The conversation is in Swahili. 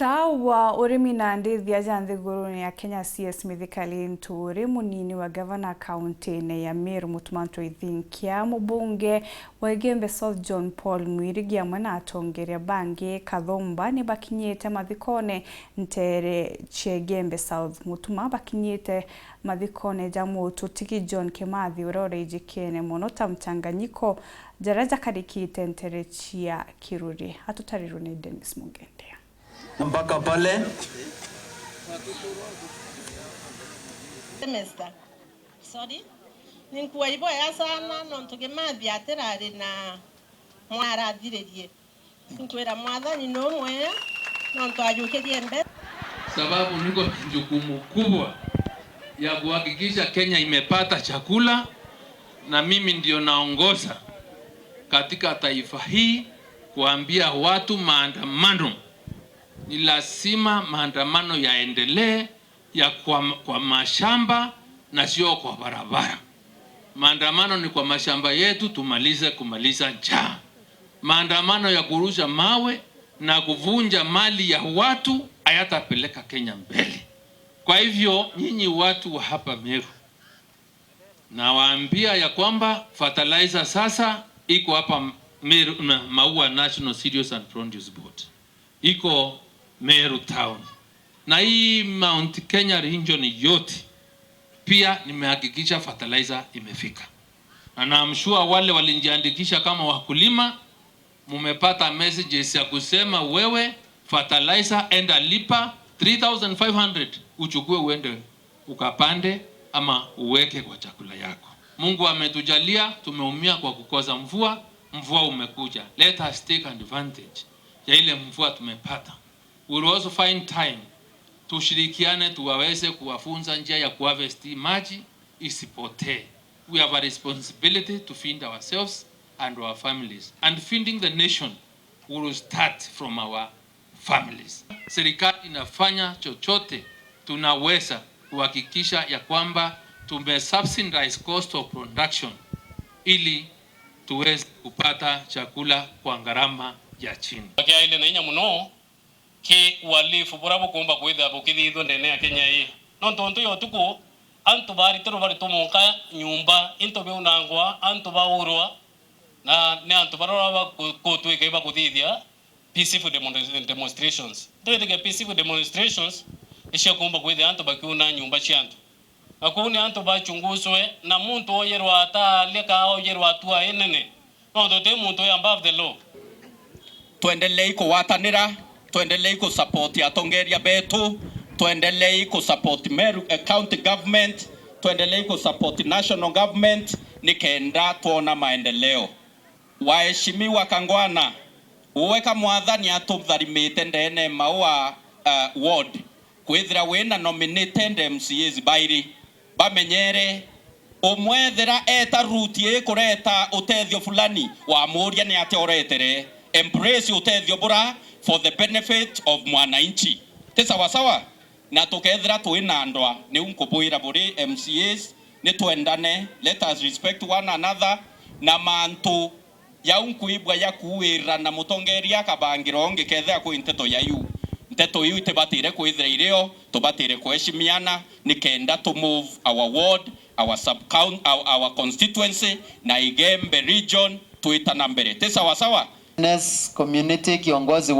Tawa urimi na ndithi aja nthiguruni ya Kenya CS Mithikali Nturi munini wa governor county ya Meru Mutumanto Ithinkia mubunge wa IGEMBE South John Paul Mwirigia mwana atongeria bangi KATHUMBA ni bakinyite mathikone ntere cia IGEMBE South Mutuma bakinyite mathikone jamu tutiki John Kimathi urore ijikene monota Mchanganyiko jaraja karikite ntere cia Kiruri hatutariru ni Dennis Mugendea mpaka pale semester sorry ninkuwa ibo ya sana nontoge mathi aterari na mwara thirerie ninkwera mwathani no mwe nonto ajukerie mbe sababu niko jukumu kubwa ya kuhakikisha Kenya imepata chakula na mimi ndio naongoza katika taifa hii kuambia watu maandamano ni lazima maandamano yaendelee ya kwa mashamba na sio kwa barabara. Maandamano ni kwa mashamba yetu kumaliza njaa. Maandamano ya kurusha mawe na kuvunja mali ya watu hayatapeleka Kenya mbele. Kwa hivyo nyinyi watu wa hapa Meru, nawaambia ya kwamba fertilizer sasa iko hapa Meru, Maua National Cereals and Produce Board. Iko Meru Town. Na hii Mount Kenya region yote pia nimehakikisha fertilizer imefika. Na naamshua wale walijiandikisha kama wakulima mumepata messages ya kusema wewe fertilizer enda lipa 3500 uchukue uende ukapande ama uweke kwa chakula yako. Mungu ametujalia, tumeumia kwa kukosa mvua, mvua umekuja. Let us take advantage ya ile mvua tumepata. We will also find time tushirikiane tuwaweze kuwafunza njia ya kuharvest maji isipotee. We have a responsibility to feed ourselves and our families, and feeding the nation will start from our families. Serikali inafanya chochote tunaweza kuhakikisha ya kwamba subsidize cost of production ili tuweze kupata chakula kwa gharama ya chini. Kia ile na inya muno ki walifu burabu kumba kwitha bukithitho ndene ya Kenya hii no ntonto yo tuko antu bari toro bari tomonka nyumba into be unangwa antu baurwa na ne antu barora kotweke ba kuthithia peaceful demonstrations ndege peaceful demonstrations isha kumba kwitha antu bakiuna nyumba chiantu akuni antu bachunguzwe na muntu oyerwa ata leka oyerwa tua enene no ndote muntu above the law. Tuendelee kuwatanira, tuendelee kusupport atongeria betu, tuendelee kusupport Meru county government, tuendelee kusupport national government nikenda tuona maendeleo. Waheshimiwa kangwana, uweka mwathani atutharimite ndene Maua ward kwithira wina nominated MCAs bairi bamenyere umwethera eta route ikureta utethio fulani wa muria ni ate oretere embrace utethio bura for the benefit of mwananchi te sawa sawa na tukethira tuina ndwa ni unkubuira buri MCAs ni tuendane, let us respect one another na mantu ya unkuibwa ya kuwira na mutongeria kabangiro ngikethea ku inteto ya yu nteto yu itebatire kwithira ireo tubatire kuheshimiana nikenda to move our ward, our sub county, our constituency na IGEMBE region tuitana mbere te sawa sawa. Community kiongozi